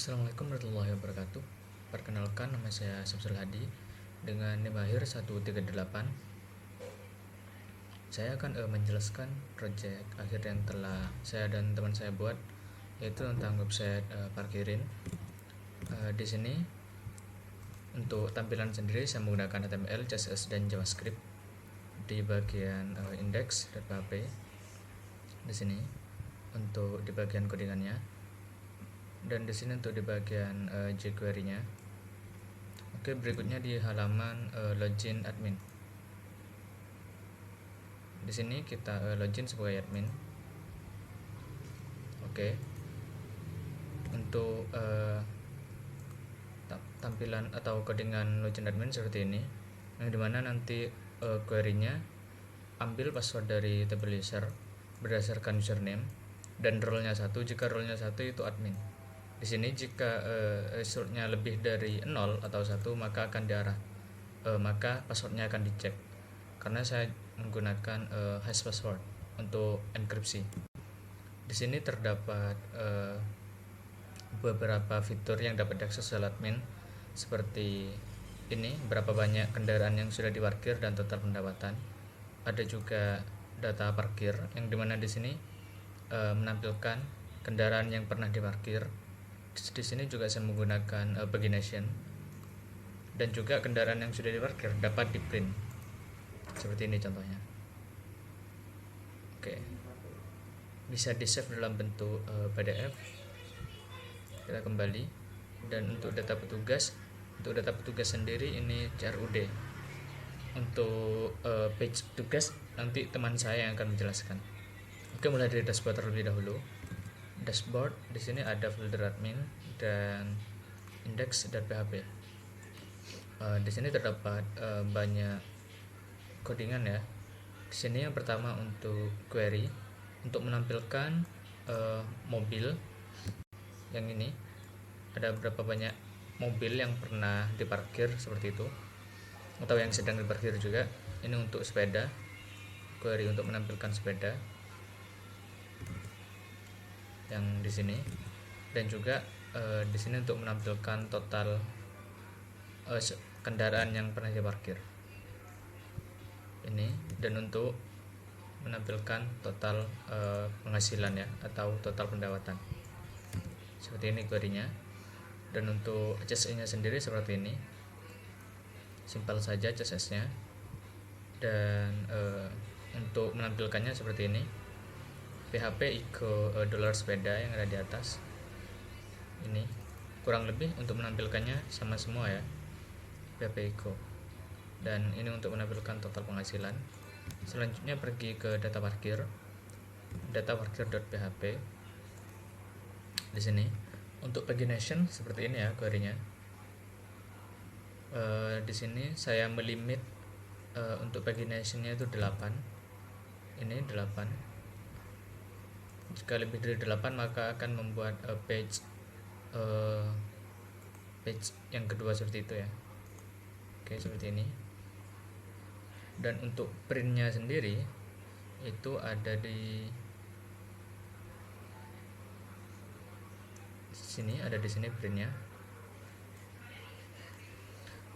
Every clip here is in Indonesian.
Assalamualaikum warahmatullahi wabarakatuh. Perkenalkan, nama saya Samsul Hadi dengan NIM akhir 138. Saya akan menjelaskan proyek akhir yang telah saya dan teman saya buat, yaitu tentang website parkirin. Di sini untuk tampilan sendiri saya menggunakan HTML, CSS dan JavaScript di bagian index.php. Di sini untuk di bagian codingannya, dan di sini untuk di bagian jQuery-nya. Oke, berikutnya di halaman login admin. Di sini kita login sebagai admin. Oke. Untuk tampilan atau codingan login admin seperti ini, yang dimana nanti query-nya ambil password dari table user berdasarkan username dan role-nya 1. Jika role-nya 1 itu admin. Di sini jika resultnya lebih dari 0 atau 1 maka akan diarah maka passwordnya akan dicek, karena saya menggunakan hash password untuk enkripsi. Di sini terdapat beberapa fitur yang dapat diakses oleh admin, seperti ini: berapa banyak kendaraan yang sudah diparkir dan total pendapatan. Ada juga data parkir, yang dimana di sini menampilkan kendaraan yang pernah diparkir. Di sini juga saya menggunakan pagination, dan juga kendaraan yang sudah diparkir dapat di print seperti ini contohnya. Oke, bisa di save dalam bentuk PDF. Kita kembali, dan untuk data petugas sendiri ini CRUD. Untuk page petugas nanti teman saya yang akan menjelaskan. Oke, mulai dari dashboard terlebih dahulu. Dashboard, di sini ada folder admin dan index.php. Di sini terdapat banyak codingan ya. Di sini yang pertama untuk query, untuk menampilkan mobil yang ini, ada berapa banyak mobil yang pernah diparkir seperti itu, atau yang sedang diparkir juga. Ini untuk sepeda, query untuk menampilkan sepeda yang di sini, dan juga di sini untuk menampilkan total kendaraan yang pernah diparkir ini, dan untuk menampilkan total penghasilan ya, atau total pendapatan. Seperti ini query-nya. Dan untuk CSS-nya sendiri seperti ini, simpel saja CSS-nya. Dan untuk menampilkannya seperti ini, PHP echo dolar sepeda yang ada di atas ini. Kurang lebih untuk menampilkannya sama semua ya, PHP echo. Dan ini untuk menampilkan total penghasilan. Selanjutnya pergi ke data parkir, dataparkir.php. Di sini untuk pagination seperti ini ya query-nya. Di sini saya melimit untuk pagination-nya itu 8. Ini 8. Jika lebih dari 8 maka akan membuat page yang kedua seperti itu ya. Oke, seperti ini. Dan untuk printnya sendiri itu ada di sini, printnya.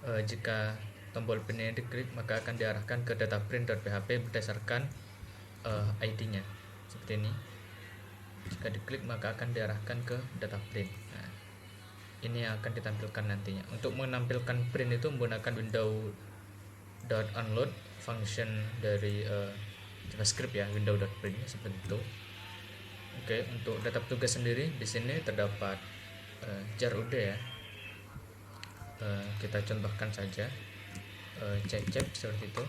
Jika tombol printnya diklik maka akan diarahkan ke dataprint.php berdasarkan ID-nya seperti ini. Jika diklik maka akan diarahkan ke data print. Nah, ini yang akan ditampilkan nantinya. Untuk menampilkan print itu menggunakan window.onload function dari JavaScript ya, window.print seperti itu. Oke, untuk data petugas sendiri di sini terdapat CRUD ya. Kita contohkan saja cecep seperti itu.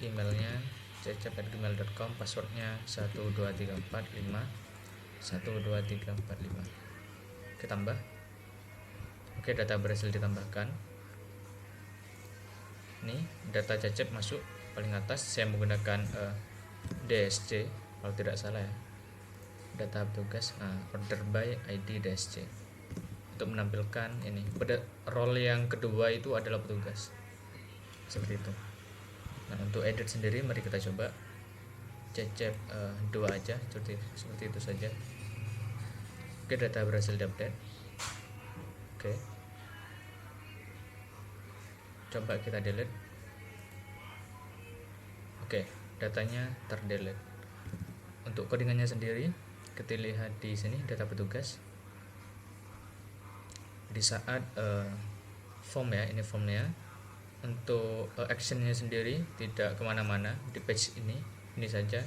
Emailnya cecep@gmail.com, passwordnya 12345 12345. Kita tambah. Oke, data berhasil ditambahkan. Ini data cecep masuk paling atas. Saya menggunakan DSC kalau tidak salah ya. Data petugas, order by ID DSC, untuk menampilkan ini. Pada role yang kedua itu adalah petugas. Seperti itu. Nah, untuk edit sendiri mari kita coba cecep 2 aja, seperti itu saja. Oke, data berhasil diupdate. Oke, coba kita delete. Oke, datanya terdelete. Untuk codingannya sendiri, kita lihat di sini data petugas. Di saat form ya, ini formnya. Untuk actionnya sendiri tidak kemana-mana di page ini saja.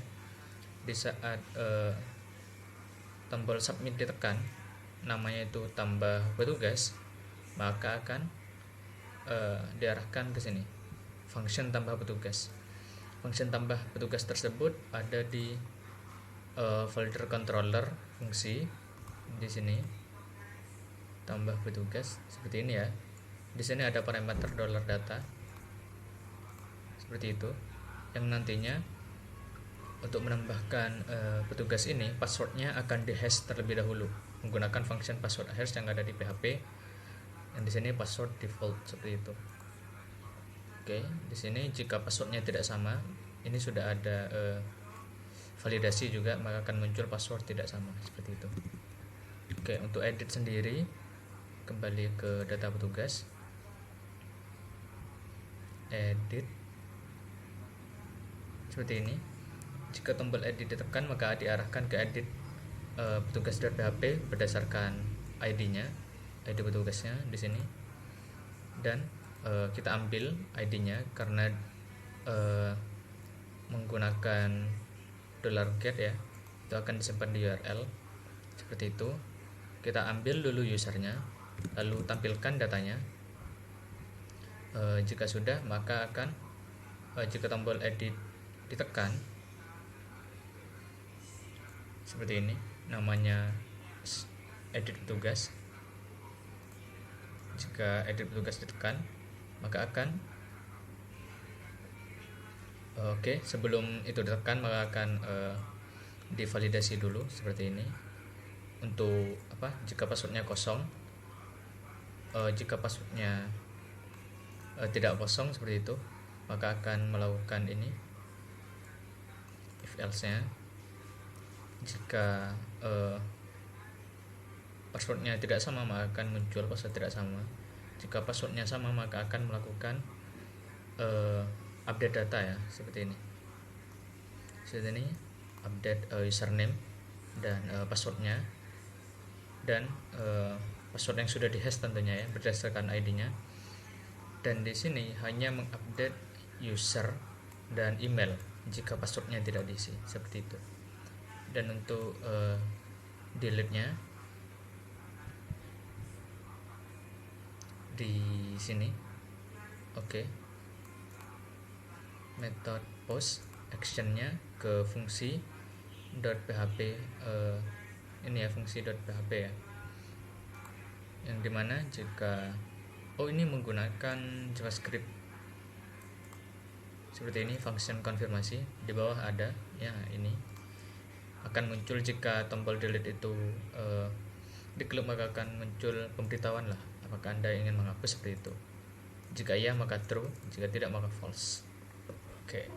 Di saat tombol submit ditekan, namanya itu tambah petugas, maka akan diarahkan ke sini, function tambah petugas. Function tambah petugas tersebut ada di folder controller fungsi. Di sini tambah petugas seperti ini ya. Di sini ada parameter $data seperti itu, yang nantinya untuk menambahkan petugas ini, passwordnya akan dihash terlebih dahulu menggunakan function password hash yang ada di PHP. Yang di sini password default seperti itu. Oke, di sini jika passwordnya tidak sama, ini sudah ada validasi juga, maka akan muncul password tidak sama seperti itu. Oke, untuk edit sendiri, kembali ke data petugas, edit seperti ini. Jika tombol edit ditekan, maka diarahkan ke edit petugas.php berdasarkan ID-nya, ID petugasnya di sini, dan kita ambil ID-nya karena menggunakan $get ya, itu akan disimpan di URL seperti itu. Kita ambil dulu usernya, lalu tampilkan datanya. Jika sudah, maka akan jika tombol edit ditekan seperti ini, namanya edit petugas. Jika edit petugas ditekan, maka akan sebelum itu ditekan, maka akan divalidasi dulu seperti ini. Untuk jika passwordnya kosong, jika passwordnya tidak kosong seperti itu, maka akan melakukan ini if else nya. Jika passwordnya tidak sama, maka akan muncul password tidak sama. Jika passwordnya sama, maka akan melakukan update data ya, seperti ini. Seperti ini, update username dan passwordnya, dan password yang sudah dihash tentunya ya, berdasarkan ID-nya. Dan di sini hanya mengupdate user dan email jika passwordnya tidak diisi, seperti itu. Dan untuk delete-nya di sini. Oke. Method post actionnya ke fungsi .php ini ya, fungsi .php ya, yang dimana jika ini menggunakan JavaScript seperti ini, function konfirmasi di bawah ada ya, ini akan muncul jika tombol delete itu diklik, maka akan muncul pemberitahuan lah apakah Anda ingin menghapus seperti itu. Jika iya, maka true, jika tidak, maka false. Oke.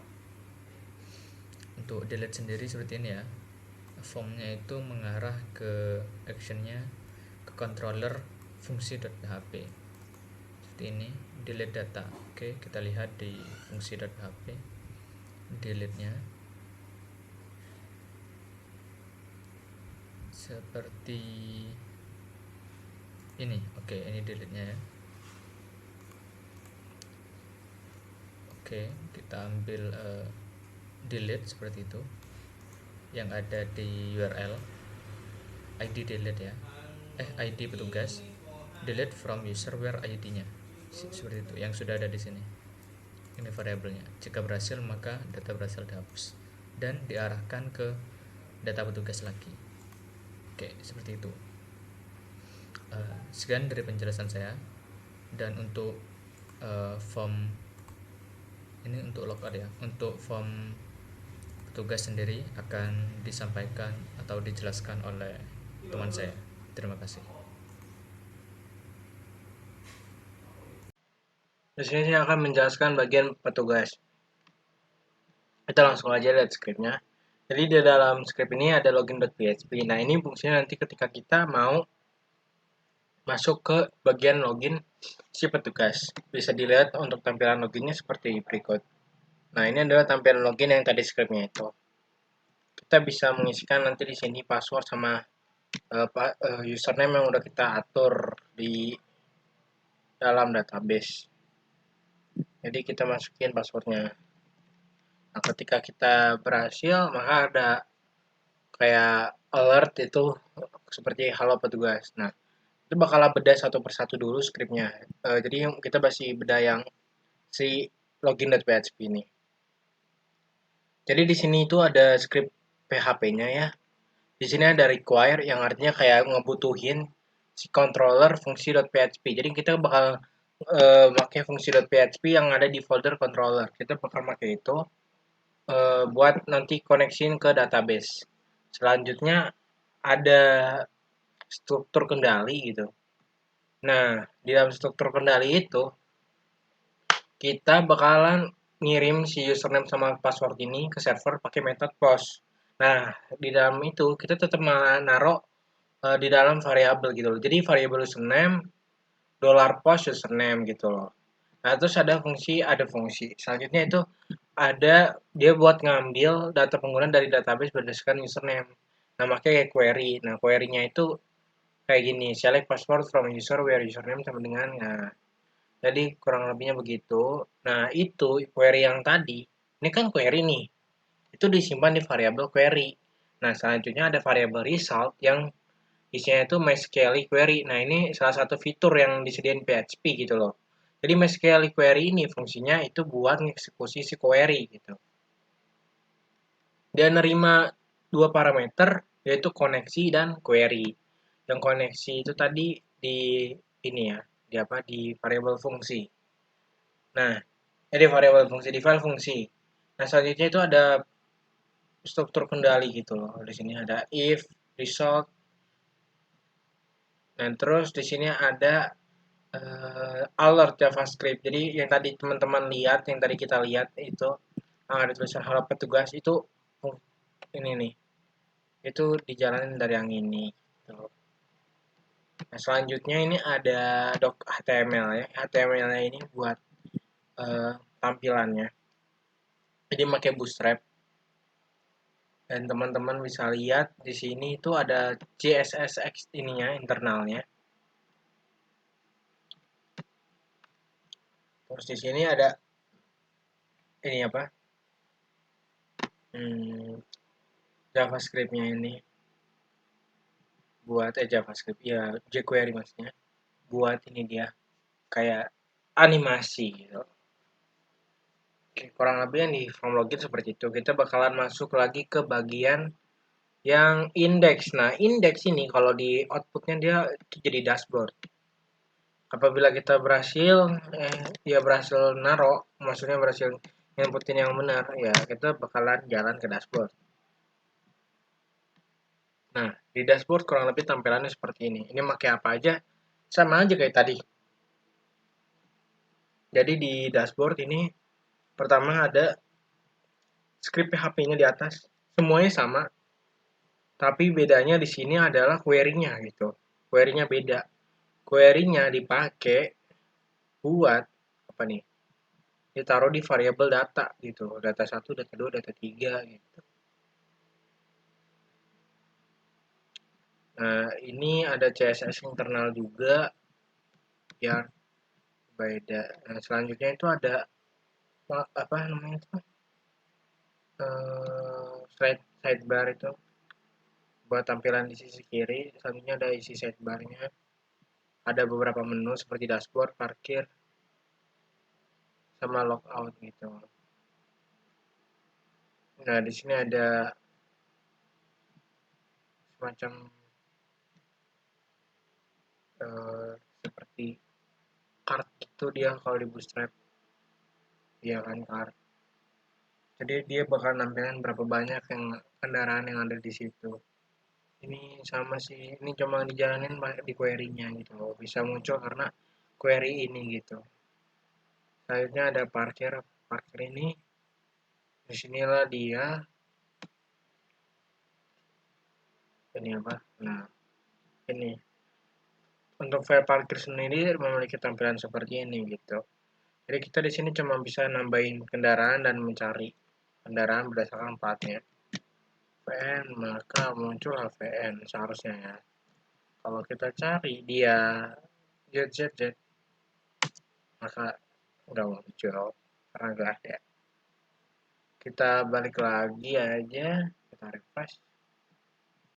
Untuk delete sendiri seperti ini ya, formnya itu mengarah ke actionnya ke controller fungsi.php seperti ini, delete data. Oke, kita lihat di fungsi.php delete nya seperti ini. Oke, ini delete nya ya. Oke, kita ambil delete seperti itu yang ada di URL ID delete ya, ID petugas, delete from user where ID-nya seperti itu, yang sudah ada di sini. Ini variabelnya. Jika berhasil, maka data berhasil dihapus dan diarahkan ke data petugas lagi. Oke, seperti itu. Sekian dari penjelasan saya. Dan untuk form ini untuk logout ya, untuk form petugas sendiri akan disampaikan atau dijelaskan oleh teman saya. Terima kasih. Di sini saya akan menjelaskan bagian petugas. Kita langsung aja lihat scriptnya. Jadi di dalam script ini ada login.php. Nah, ini fungsinya nanti ketika kita mau masuk ke bagian login si petugas. Bisa dilihat untuk tampilan loginnya seperti berikut. Nah, ini adalah tampilan login yang tadi scriptnya itu. Kita bisa mengisikan nanti di sini password sama username yang udah kita atur di dalam database. Jadi kita masukin passwordnya. Nah, ketika kita berhasil, maka ada kayak alert itu seperti halo petugas. Nah, itu bakal bedah satu persatu dulu scriptnya. Jadi kita masih bedah yang si login.php ini. Jadi di sini itu ada script PHP-nya ya. Di sini ada require yang artinya kayak ngebutuhin si controller fungsi.php. Jadi kita bakal pakai fungsi.php yang ada di folder controller. Kita bakal pakai itu buat nanti koneksiin ke database. Selanjutnya ada struktur kendali gitu. Nah, di dalam struktur kendali itu kita bakalan ngirim si username sama password ini ke server pakai metode post. Nah, di dalam itu kita tetap menaruh di dalam variabel gitu loh. Jadi variabel username $post username gitu loh. Nah, terus ada fungsi. Selanjutnya itu ada dia buat ngambil data pengguna dari database berdasarkan username. Nah, makanya kayak query. Nah, query-nya itu kayak gini, select password from user where username sama dengan jadi kurang lebihnya begitu. Nah, itu query yang tadi, ini kan query nih. Itu disimpan di variabel query. Nah, selanjutnya ada variabel result yang isinya itu MySQL query. Nah, ini salah satu fitur yang disediain PHP gitu loh. Jadi MySQL query ini fungsinya itu buat mengeksekusi si query gitu. Dia nerima dua parameter yaitu koneksi dan query. Yang koneksi itu tadi di ini ya, di variabel fungsi. Nah, di variabel fungsi di file fungsi. Nah, selanjutnya itu ada struktur kendali gitu loh. Di sini ada if, result, dan terus di sini ada alert JavaScript. Jadi yang tadi teman-teman lihat, yang tadi kita lihat itu ada tulisan halo petugas itu ini nih. Itu dijalanin dari yang ini. Gitu. Nah, selanjutnya ini ada doc HTML ya. HTML-nya ini buat tampilannya. Jadi pakai Bootstrap. Dan teman-teman bisa lihat di sini itu ada CSS ininya internalnya. Terus di sini ada ini apa? JavaScript-nya ini buat JavaScript ya jQuery maksudnya. Buat ini dia kayak animasi gitu. Oke, kurang lebih yang di form login seperti itu. Kita bakalan masuk lagi ke bagian yang index. Nah, index ini kalau di outputnya dia jadi dashboard. Apabila kita berhasil, dia berhasil naro, maksudnya berhasil inputin yang benar, ya kita bakalan jalan ke dashboard. Nah, di dashboard kurang lebih tampilannya seperti ini. Ini pakai apa aja? Sama aja kayak tadi. Jadi di dashboard ini pertama ada script PHP-nya di atas. Semuanya sama, tapi bedanya di sini adalah query-nya gitu. Query-nya beda. Query-nya dipakai buat apa nih? Ditaruh di variabel data gitu. Data 1, data 2, data 3 gitu. Nah, ini ada CSS internal juga biar beda. Nah, selanjutnya itu ada apa namanya itu? Sidebar itu buat tampilan di sisi kiri. Selanjutnya ada isi sidebarnya. Ada beberapa menu seperti dashboard, parkir, sama logout gitu. Nah, di sini ada semacam seperti card gitu dia kalau di Bootstrap. Iya kan card. Jadi dia bakal nampilin berapa banyak yang kendaraan yang ada di situ. Ini sama sih, ini cuma dijalanin di query-nya gitu loh. Bisa muncul karena query ini gitu. Selanjutnya ada parkir. Parkir ini disinilah dia ini apa? Nah, ini untuk file parkir sendiri memiliki tampilan seperti ini gitu. Jadi kita di sini cuma bisa nambahin kendaraan dan mencari kendaraan berdasarkan platnya. HVN maka muncul HVN seharusnya ya. Kalau kita cari dia ZZZ maka nggak muncul karena nggak ada. Kita balik lagi aja, kita refresh.